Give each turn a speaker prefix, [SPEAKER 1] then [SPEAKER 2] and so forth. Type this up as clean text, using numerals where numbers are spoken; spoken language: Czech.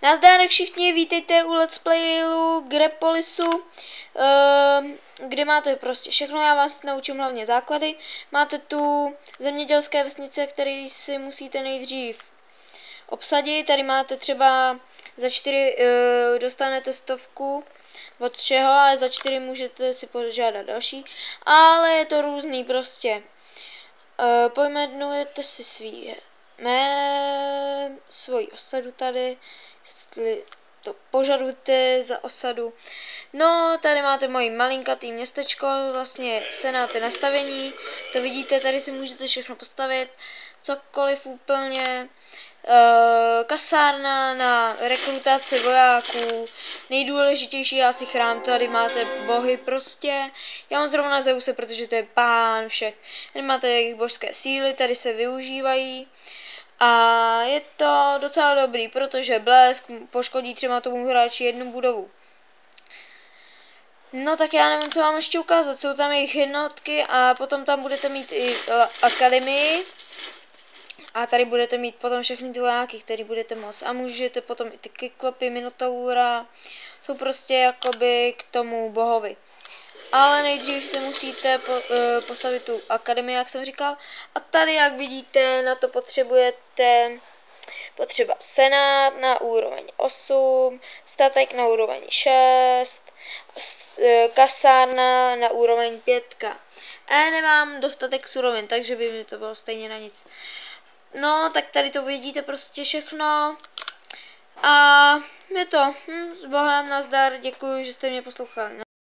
[SPEAKER 1] Nazdárek všichni, vítejte u Let's Playu Grepolisu, kde máte prostě všechno, já vás naučím hlavně základy. Máte tu zemědělské vesnice, které si musíte nejdřív obsadit. Tady máte třeba za 4 dostanete 100 od všeho, ale za 4 můžete si požádat další. Ale je to různý prostě. Pojmenujete si svoji osadu tady, jestli to požadujete za osadu. No, tady máte moje malinkatý městečko, vlastně senáty nastavení, to vidíte, tady si můžete všechno postavit, cokoliv úplně. Kasárna na rekrutaci vojáků, nejdůležitější asi chrám, tady máte bohy prostě. Já mám zrovna Zeuse, protože to je pán všech. Tady máte jejich božské síly, tady se využívají. A je to docela dobrý, protože blesk poškodí třeba tomu hráči jednu budovu. No tak já nevím, co vám ještě ukázat, jsou tam jejich jednotky a potom tam budete mít i akademii. A tady budete mít potom všechny ty vojáky, který budete moct. A můžete potom i ty kyklopy, minotaura, jsou prostě jakoby k tomu bohovi. Ale nejdřív se musíte postavit tu akademii, jak jsem říkal. A tady, jak vidíte, na to potřebujete potřeba senát na úroveň 8, statek na úroveň 6, kasárna na úroveň 5. A nemám dostatek surovin, takže by mi to bylo stejně na nic. No, tak tady to vidíte prostě všechno. A je to. S Bohem, nazdar, děkuji, že jste mě poslouchali.